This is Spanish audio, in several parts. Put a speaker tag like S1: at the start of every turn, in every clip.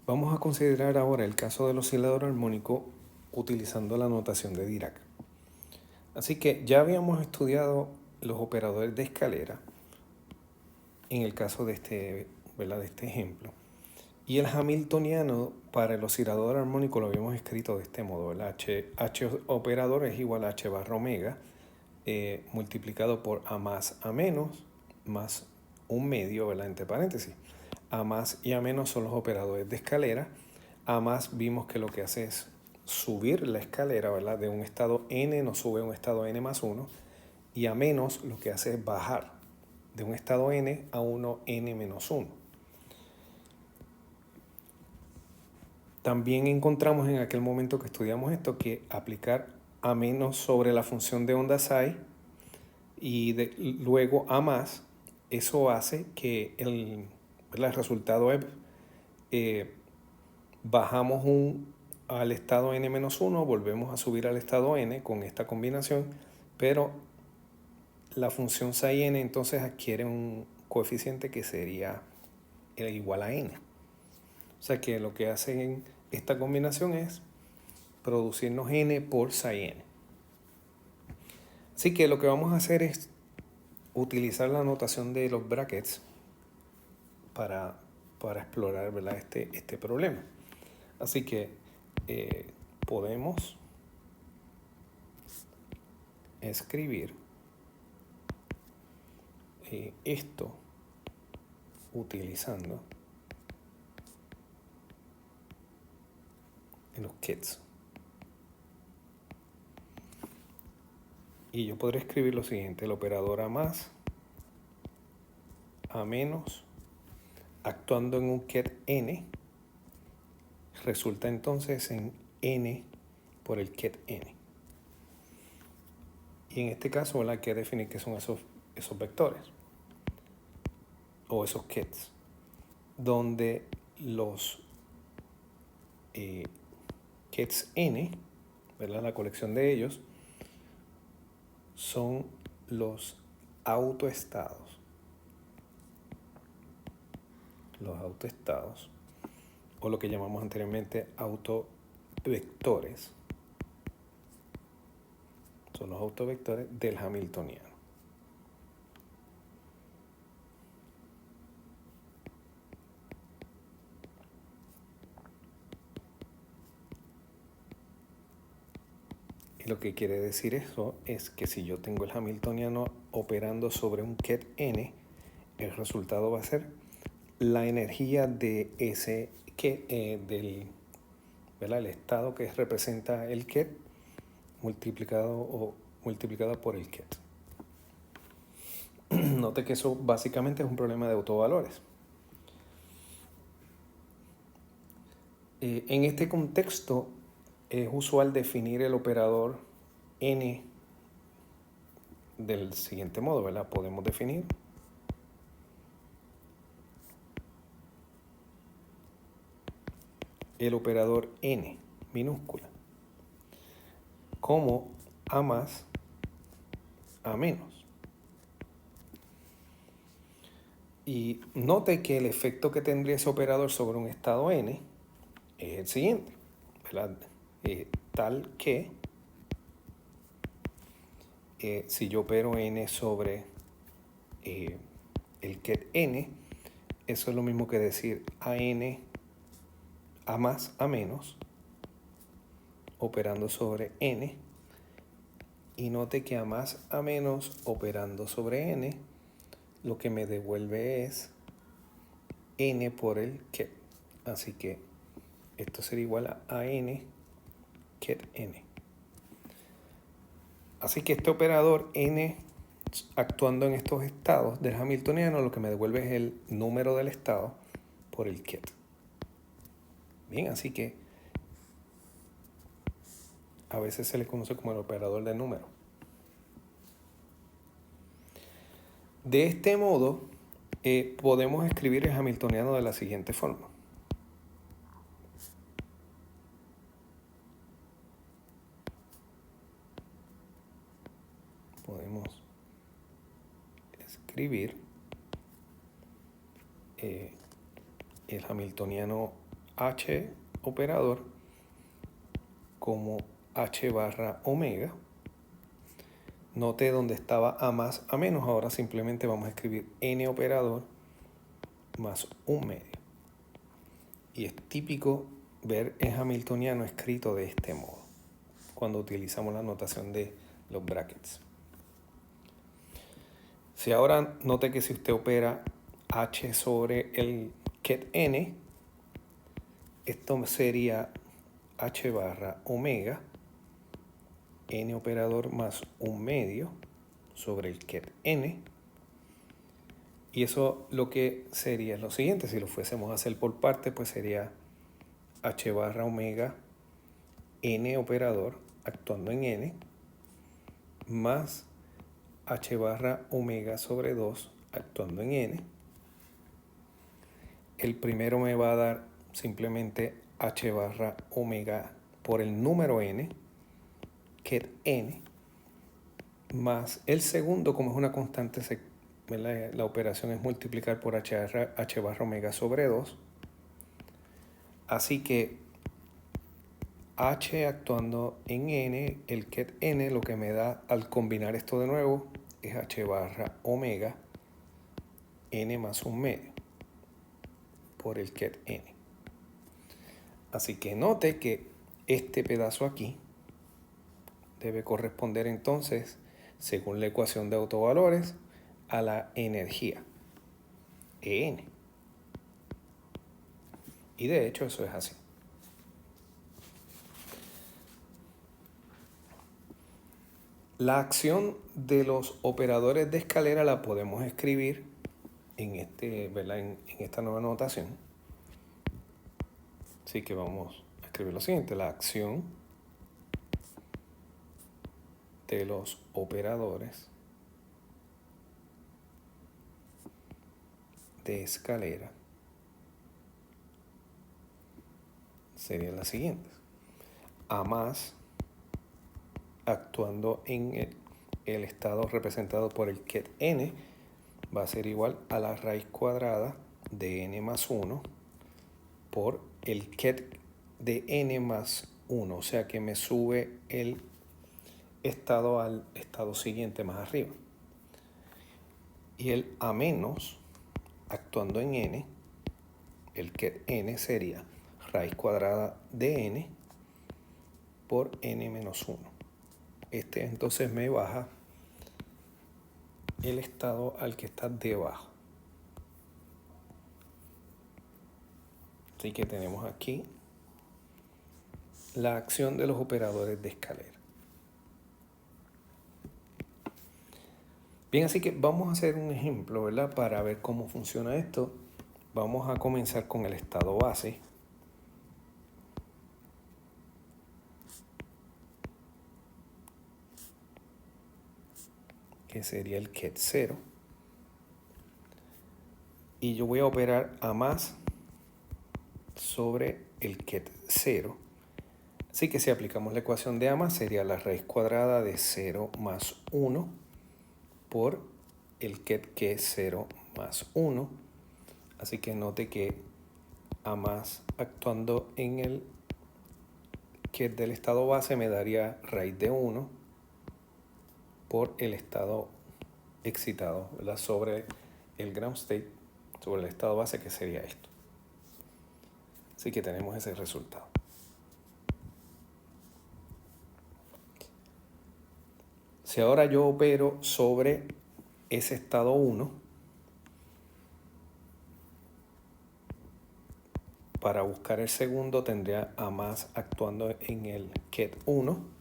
S1: Vamos a considerar ahora el caso del oscilador armónico utilizando la notación de Dirac. Así que ya habíamos estudiado los operadores de escalera en el caso de este ejemplo. Y el hamiltoniano para el oscilador armónico lo habíamos escrito de este modo. El H operador es igual a H barra omega multiplicado por A más A menos más un medio, ¿verdad? Entre paréntesis. A más y A menos son los operadores de escalera. A más vimos que lo que hace es subir la escalera, ¿verdad? De un estado n nos sube a un estado n más 1. Y A menos lo que hace es bajar de un estado n a uno n menos 1. También encontramos en aquel momento que estudiamos esto que aplicar A menos sobre la función de onda psi y luego A más, eso hace que el resultado es bajamos al estado n-1, volvemos a subir al estado n con esta combinación, pero la función psi n entonces adquiere un coeficiente que sería igual a n. O sea que lo que hace esta combinación es producirnos n por psi n. Así que lo que vamos a hacer es utilizar la notación de los brackets para explorar, ¿verdad? este problema. Así que podemos escribir esto utilizando los kits. Y yo podré escribir lo siguiente: el operador A más, A menos, actuando en un ket n, resulta entonces en n por el ket n. Y en este caso, ¿verdad?, hay que definir qué son esos vectores o esos kets, donde los kets n, ¿verdad?, la colección de ellos, son los autoestados. Los autoestados, o lo que llamamos anteriormente autovectores, son los autovectores del hamiltoniano. Y lo que quiere decir eso es que si yo tengo el hamiltoniano operando sobre un ket n, el resultado va a ser la energía de ese ket, el estado que representa el ket multiplicado por el ket. Note que eso básicamente es un problema de autovalores. En este contexto es usual definir el operador n del siguiente modo, ¿verdad? Podemos definir el operador n minúscula como A más, A menos. Y note que el efecto que tendría ese operador sobre un estado n es el siguiente, ¿verdad? Tal que si yo opero n sobre el ket n, eso es lo mismo que decir A más, A menos, operando sobre n, y note que A más, A menos, operando sobre n, lo que me devuelve es n por el ket. Así que esto sería igual a n ket n. Así que este operador n actuando en estos estados del hamiltoniano lo que me devuelve es el número del estado por el ket. Bien, así que a veces se le conoce como el operador de número. De este modo, podemos escribir el hamiltoniano de la siguiente forma. Podemos escribir el hamiltoniano h operador como h barra omega. Note donde estaba a más a menos, ahora simplemente vamos a escribir n operador más 1/2. Y es típico ver en hamiltoniano escrito de este modo, cuando utilizamos la notación de los brackets. Si ahora note que si usted opera h sobre el ket n, esto sería h barra omega, n operador más 1/2 sobre el ket n. Y eso lo que sería es lo siguiente, si lo fuésemos a hacer por parte, pues sería h barra omega n operador actuando en n más h barra omega sobre 2 actuando en n. El primero me va a dar simplemente h barra omega por el número n, ket n, más el segundo, como es una constante, la operación es multiplicar por h barra omega sobre 2. Así que h actuando en n, el ket n, lo que me da al combinar esto de nuevo es h barra omega n más 1/2 por el ket n. Así que note que este pedazo aquí debe corresponder entonces, según la ecuación de autovalores, a la energía, En. Y de hecho eso es así. La acción de los operadores de escalera la podemos escribir en esta nueva notación. Así que vamos a escribir lo siguiente: la acción de los operadores de escalera sería la siguiente: a más actuando en el estado representado por el ket n va a ser igual a la raíz cuadrada de n más 1 por el ket de n más 1, o sea que me sube el estado al estado siguiente más arriba. Y el a menos actuando en n, el ket n sería raíz cuadrada de n por n menos 1. Este entonces me baja el estado al que está debajo. Así que tenemos aquí la acción de los operadores de escalera. Bien, así que vamos a hacer un ejemplo, ¿verdad? Para ver cómo funciona esto. Vamos a comenzar con el estado base. Que sería el ket 0. Y yo voy a operar a más sobre el ket 0. Así que si aplicamos la ecuación de a más, sería la raíz cuadrada de 0 más 1 por el ket que es 0 más 1. Así que note que a más actuando en el ket del estado base me daría raíz de 1 por el estado excitado, ¿verdad? Sobre el ground state, sobre el estado base, que sería esto. Así que tenemos ese resultado. Si ahora yo opero sobre ese estado 1, para buscar el segundo tendría a más actuando en el ket 1.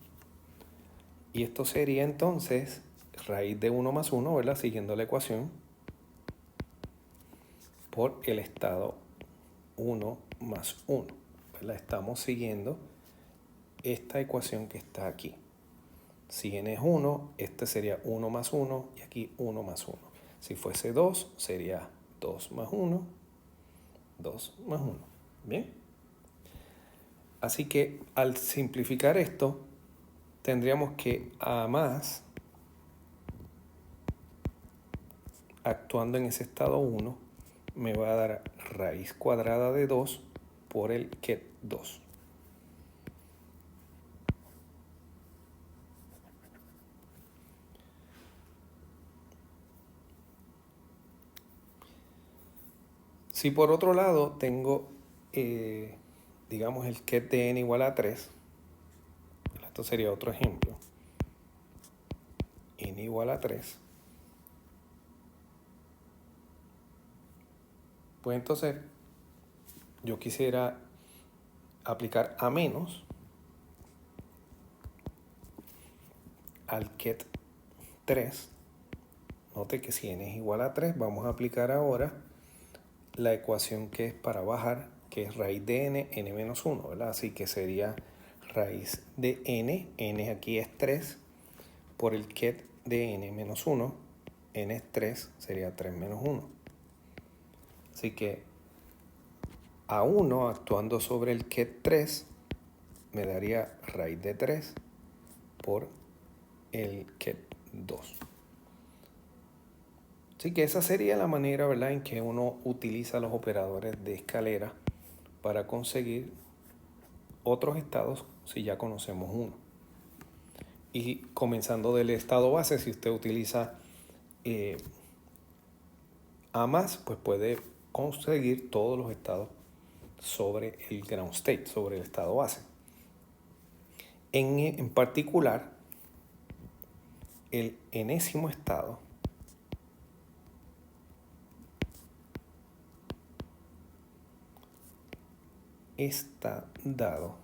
S1: Y esto sería entonces raíz de 1 más 1, ¿verdad? Siguiendo la ecuación, por el estado 1 más 1, ¿verdad? Estamos siguiendo esta ecuación que está aquí. Si n es 1, este sería 1 más 1 y aquí 1 más 1. Si fuese 2, sería 2 más 1, 2 más 1. ¿Bien? Así que al simplificar esto, tendríamos que a más, actuando en ese estado 1, me va a dar raíz cuadrada de 2 por el ket 2. Si por otro lado tengo, digamos, el ket de n igual a 3, esto sería otro ejemplo, n igual a 3, pues entonces yo quisiera aplicar a menos al ket 3. Note que si n es igual a 3, vamos a aplicar ahora la ecuación que es para bajar, que es raíz de n menos 1, ¿verdad? Así que sería raíz de n aquí es 3, por el ket de n menos 1, n es 3, sería 3 menos 1. Así que A1 actuando sobre el ket 3 me daría raíz de 3 por el ket 2. Así que esa sería la manera, ¿verdad?, en que uno utiliza los operadores de escalera para conseguir otros estados si ya conocemos uno. Y comenzando del estado base, si usted utiliza A más, pues puede conseguir todos los estados sobre el ground state, sobre el estado base. En particular, el enésimo estado está dado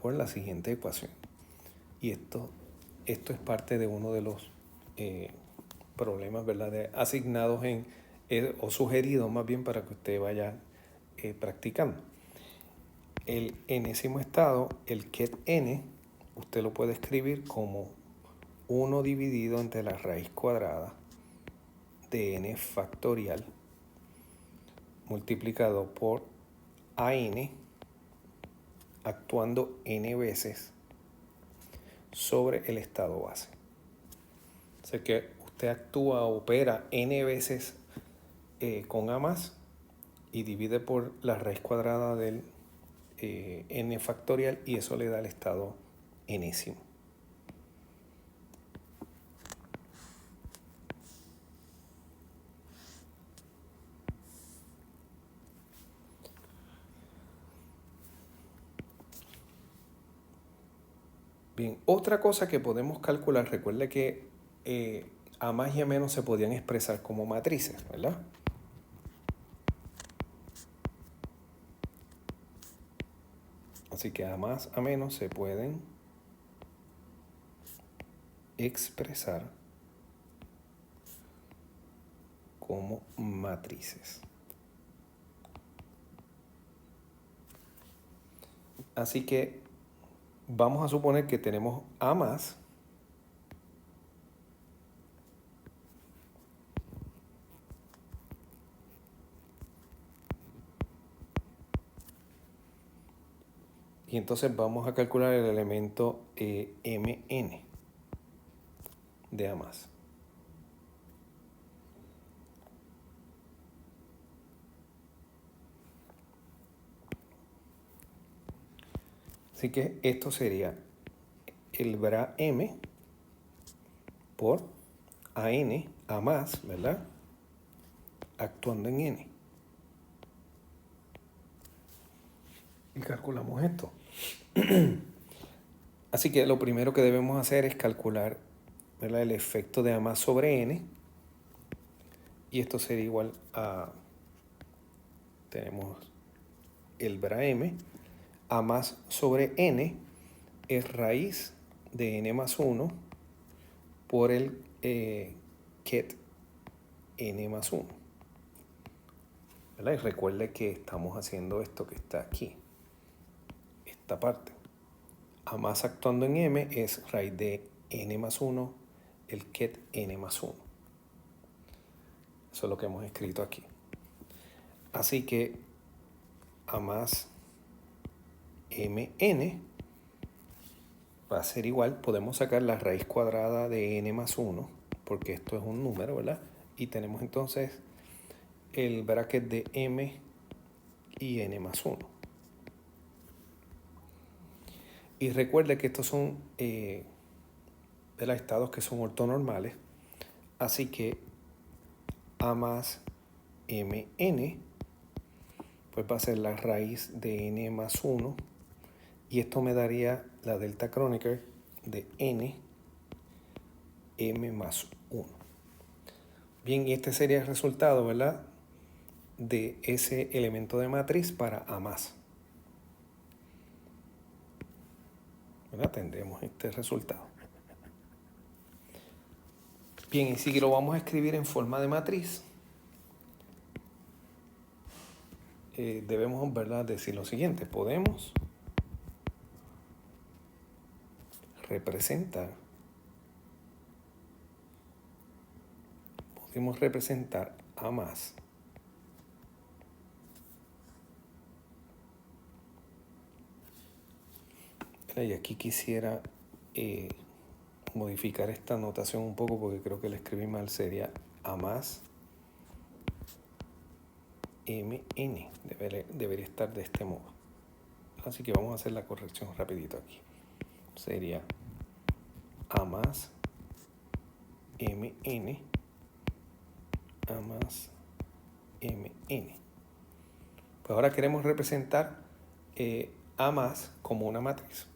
S1: por la siguiente ecuación. Y esto es parte de uno de los problemas, ¿verdad?, asignados o sugeridos más bien para que usted vaya practicando. El enésimo estado, el ket n, usted lo puede escribir como 1 dividido entre la raíz cuadrada de n factorial multiplicado por an actuando n veces sobre el estado base. O sea que usted actúa, opera n veces con A más y divide por la raíz cuadrada del n factorial y eso le da el estado enésimo. Bien, otra cosa que podemos calcular, recuerde que A más y A menos se podían expresar como matrices, ¿verdad? Así que A más, A menos se pueden expresar como matrices. Así que vamos a suponer que tenemos A más y entonces vamos a calcular el elemento mn de A más. Así que esto sería el bra m por an, A más, ¿verdad?, actuando en n. Y calculamos esto. Así que lo primero que debemos hacer es calcular, ¿verdad?, el efecto de A más sobre n. Y esto sería igual a, tenemos el bra m, A más sobre n es raíz de n más 1 por el ket n más 1. ¿Verdad? Y recuerde que estamos haciendo esto que está aquí, esta parte. A más actuando en m es raíz de n más 1, el ket n más 1. Eso es lo que hemos escrito aquí. Así que A más mn va a ser igual, podemos sacar la raíz cuadrada de n más 1, porque esto es un número, ¿verdad? Y tenemos entonces el bracket de m y n más 1. Y recuerde que estos son estados que son ortonormales, así que a más mn pues va a ser la raíz de n más 1, y esto me daría la delta Kronecker de n m más 1. Bien, y este sería el resultado, ¿verdad?, de ese elemento de matriz para A más. ¿Verdad? Tendremos este resultado. Bien, y si lo vamos a escribir en forma de matriz, debemos, ¿verdad?, decir lo siguiente. Podemos representar A más y aquí quisiera modificar esta notación un poco porque creo que la escribí mal. Sería A más mn. Debería estar de este modo. Así que vamos a hacer la corrección rapidito aquí. Sería A más mn, A más mn. Pues ahora queremos representar A más como una matriz.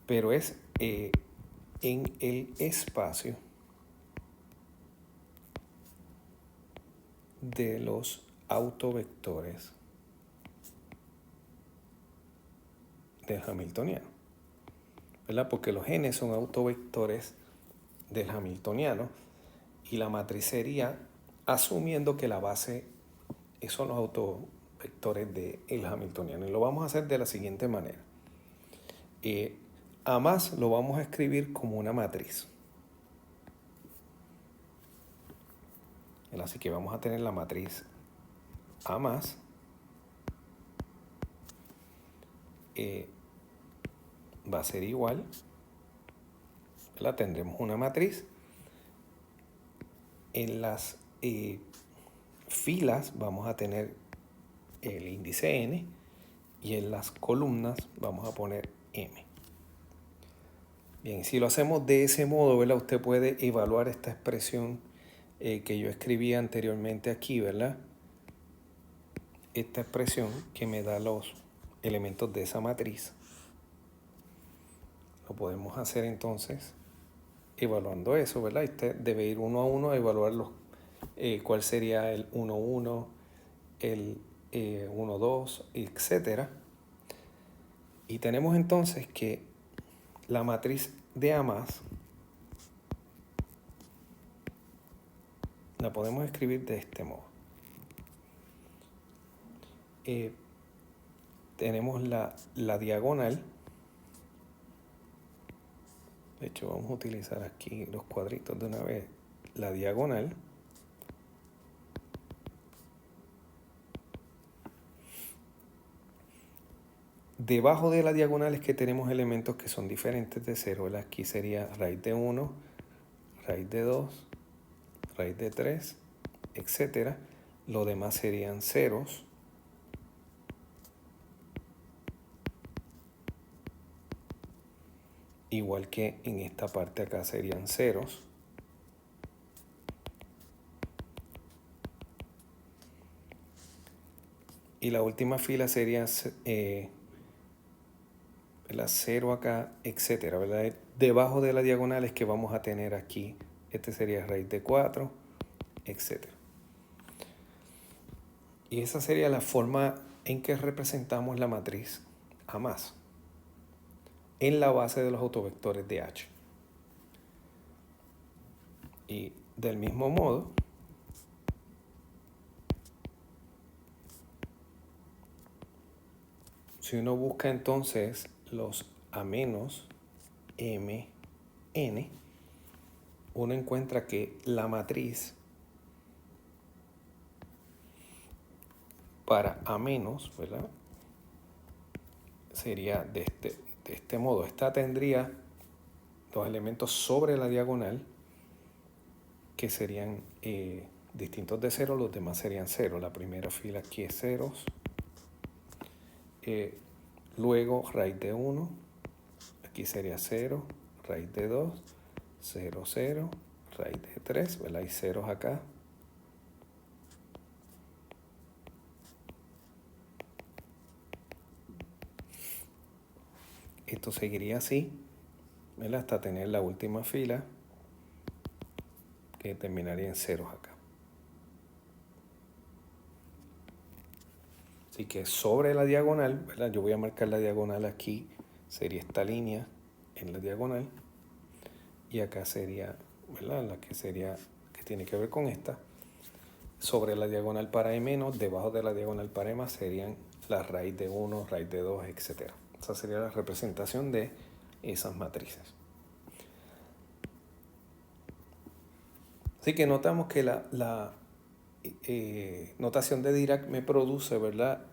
S1: Pero es en el espacio de los autovectores del hamiltoniano, ¿verdad? Porque los n son autovectores del hamiltoniano y la matriz sería asumiendo que la base son los autovectores del hamiltoniano. Y lo vamos a hacer de la siguiente manera. A más lo vamos a escribir como una matriz. Así que vamos a tener la matriz A más va a ser igual, ¿verdad? Tendremos una matriz. En las filas vamos a tener el índice n y en las columnas vamos a poner m. Bien, si lo hacemos de ese modo, ¿verdad?, usted puede evaluar esta expresión que yo escribí anteriormente aquí, ¿verdad? Esta expresión que me da los elementos de esa matriz. Lo podemos hacer entonces evaluando eso, ¿verdad? Usted debe ir uno a uno a evaluar cuál sería el 1, 1, el 1, 2, etc. Y tenemos entonces que la matriz de A más la podemos escribir de este modo. Tenemos la diagonal. De hecho, vamos a utilizar aquí los cuadritos de una vez. La diagonal debajo de la diagonal es que tenemos elementos que son diferentes de 0, ¿verdad? Aquí sería raíz de 1, raíz de 2, raíz de 3, etc. Lo demás serían ceros. Igual que en esta parte acá serían ceros. Y la última fila sería la 0 acá, etcétera, ¿verdad? Debajo de la diagonal es que vamos a tener aquí, este sería raíz de 4, etcétera. Y esa sería la forma en que representamos la matriz A más en la base de los autovectores de H. Y del mismo modo, si uno busca entonces los A menos M, N, uno encuentra que la matriz para A menos, ¿verdad?, sería de este modo. Esta tendría los elementos sobre la diagonal, que serían distintos de 0, los demás serían 0. La primera fila aquí es ceros. Luego raíz de 1, aquí sería 0, raíz de 2, 0, 0, raíz de 3, ¿verdad? Hay ceros acá. Esto seguiría así, ¿verdad? Hasta tener la última fila, que terminaría en ceros acá. Así que sobre la diagonal, ¿verdad? Yo voy a marcar la diagonal aquí, sería esta línea en la diagonal, y acá sería, ¿verdad? La que sería, que tiene que ver con esta. Sobre la diagonal para E menos, debajo de la diagonal para E más serían la raíz de 1, raíz de 2, etc. Esa sería la representación de esas matrices. Así que notamos que la notación de Dirac me produce, ¿verdad?,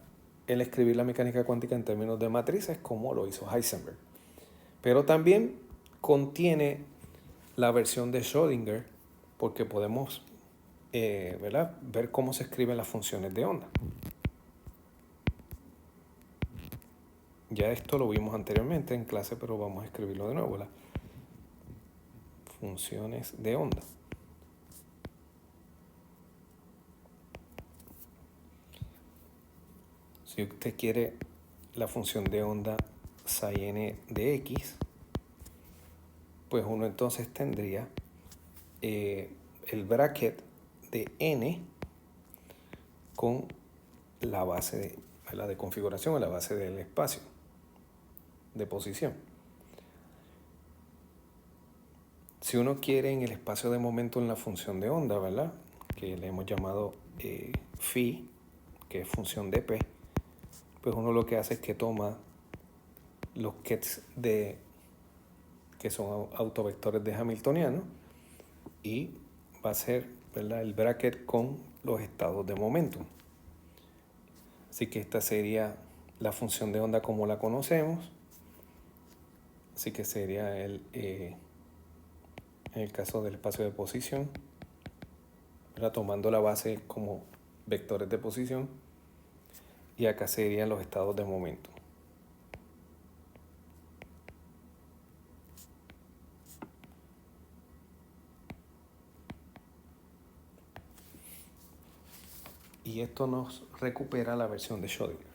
S1: el escribir la mecánica cuántica en términos de matrices, como lo hizo Heisenberg. Pero también contiene la versión de Schrödinger, porque podemos ¿verdad?, ver cómo se escriben las funciones de onda. Ya esto lo vimos anteriormente en clase, pero vamos a escribirlo de nuevo. Las funciones de onda. Si usted quiere la función de onda psi n de x, pues uno entonces tendría el bracket de n con la base de configuración o la base del espacio de posición. Si uno quiere en el espacio de momento en la función de onda, ¿verdad?, que le hemos llamado phi, que es función de p, pues uno lo que hace es que toma los kets que son autovectores de Hamiltoniano, y va a ser, ¿verdad?, el bracket con los estados de momento. Así que esta sería la función de onda como la conocemos. Así que sería en el caso del espacio de posición, ¿verdad?, tomando la base como vectores de posición, y acá serían los estados de momento. Y esto nos recupera la versión de Schrödinger.